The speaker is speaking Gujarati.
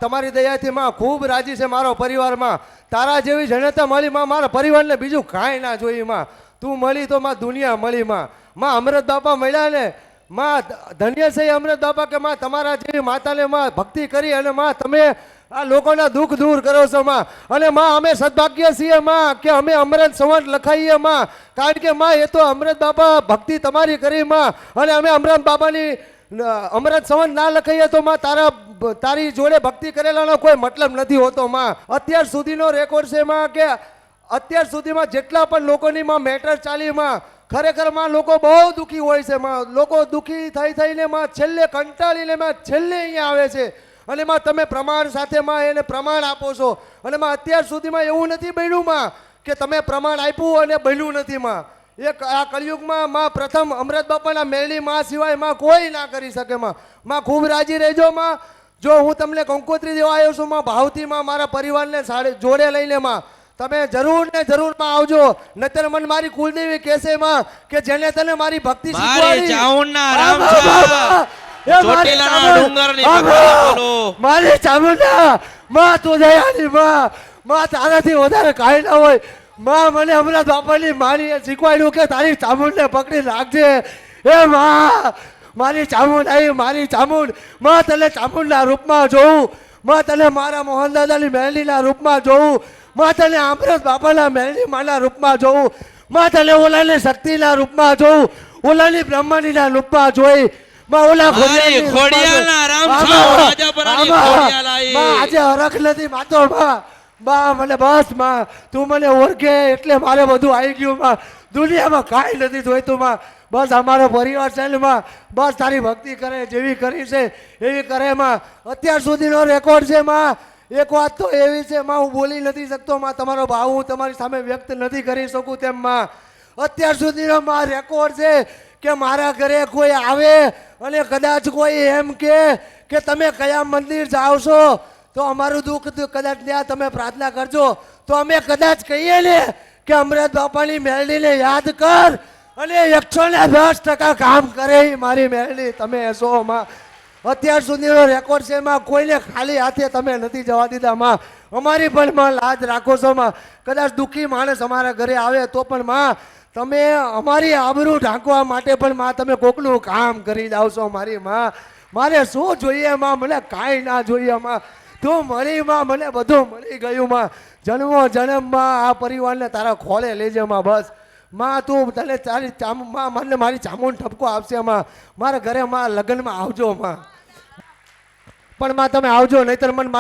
તમારી દયાથી માં ખૂબ રાજી છે મારો પરિવારમાં. તારા જેવી જનતા મળી માં, મારા પરિવારને બીજું કાંઈ ના જોઈ માં. તું મળી તો માં દુનિયા મળી માં. માં અમૃત બાપા મળ્યા ને માં, ધન્ય છે અમૃત બાપા કે માં તમારા જેવી માતાને માં ભક્તિ કરી અને માં તમે આ લોકોના દુઃખ દૂર કરો છો માં. અને માં અમે સદભાગ્ય છીએ માં કે અમે અમૃત સંવત લખાઈએ માં, કારણ કે માં એ તો અમૃત બાપા ભક્તિ તમારી કરી માં. અને અમે અમૃત બાપાની અમૃત સંવત ના લખાઈએ તો માં તારી જોડે ભક્તિ કરેલાનો કોઈ મતલબ નથી હોતો માં. અત્યાર સુધીનો રેકોર્ડ છે માં કે અત્યાર સુધીમાં જેટલા પણ લોકોની માં મેટર ચાલી માં, ખરેખર માં લોકો બહુ દુઃખી હોય છે માં. લોકો દુઃખી થઈને માં છેલ્લે કંટાળીને માં છેલ્લે અહીંયા આવે છે. અને માં તમે પ્રમાણ સાથે માં એને પ્રમાણ આપો છો. અને માં અત્યાર સુધીમાં એવું નથી બન્યું માં કે તમે પ્રમાણ આપ્યું અને બન્યું નથી માં. એક આ કળિયુગમાં માં પ્રથમ અમૃત બાપાના મેળની માં સિવાય માં કોઈ ના કરી શકે માં. માં ખૂબ રાજી રહેજો માં. જો હું તમને કંકોત્રી દેવા આવ્યો છું માં, ભાવથી માં મારા પરિવારને જોડે લઈને માં તમે જરૂર ને જરૂર માં આવજો. નતર મને મારી કુલદેવી કહેશે માં કે જેને તને મારી ભક્તિ શીખવાડી મારી ચામુંડા માં, તું દયાની માં તારાથી વધારે કાંઈ ના હોય માં. મને હમણાં બાપાની મારી શીખવાડ્યું કે તારી ચામુંડને પકડી રાખજે. એ માં મારી ચામુંડ આવી, મારી ચામુંડ માં, તને ચામુંડના રૂપમાં જોઉં માં, તને મારા મોહન દાદાની મહેલીના રૂપમાં જોઉં માં, તને અમૃત બાપાના મહેલી માના રૂપમાં જોઉં માં, તને ઓલાની શક્તિના રૂપમાં જોઉં, ઓલાની બ્રહ્માણીના રૂપમાં જોઈ માં, ઓલા આજે હરખ નથી માતો માં. મને બસ માં તું મને ઓળખે એટલે મારે બધું આવી ગયું માં. દુનિયામાં કાંઈ નથી જોઈતું માં. બસ અમારો પરિવાર છે ને માં, બસ તારી ભક્તિ કરે જેવી કરી છે એવી કરે માં. અત્યાર સુધીનો રેકોર્ડ છે માં. એક વાત તો એવી છે માં, હું બોલી નથી શકતો માં. તમારો ભાવ હું તમારી સામે વ્યક્ત નથી કરી શકું તેમ માં. અત્યાર સુધીનો માં રેકોર્ડ છે કે મારા ઘરે કોઈ આવે અને કદાચ કોઈ એમ કે તમે કયા મંદિર જાઓ છો તો અમારું દુઃખ કદાચ ત્યાં તમે પ્રાર્થના કરજો તો અમે કદાચ કહીએ ને કે અમૃત બાપાની મેળડીને યાદ કર અને 110% કામ કરે મારી મેળડી. તમે છો માં. અત્યાર સુધીનો રેકોર્ડ છે માં, કોઈને ખાલી હાથે તમે નથી જવા દીધા માં. અમારી પણ માં લાજ રાખો છો માં. કદાચ દુઃખી માણસ અમારા ઘરે આવે તો પણ માં તમે અમારી આબરૂ ઢાંકવા માટે પણ માં તમે કોકનું કામ કરી જાવ છો મારી માં. મારે શું જોઈએ માં? મને કાંઈ ના જોઈએ માં. તું મળી માં, મને બધું મળી ગયું માં. જન્મો જન્મમાં આ પરિવારને તારા ખોળે લેજે માં. બસ માં તું તને તારી માં મને મારી ચામુંડ ઠપકો આપશે માં. મારા ઘરે માં લગ્નમાં આવજો માં. પણ માં તમે આવજો, નહીતર મને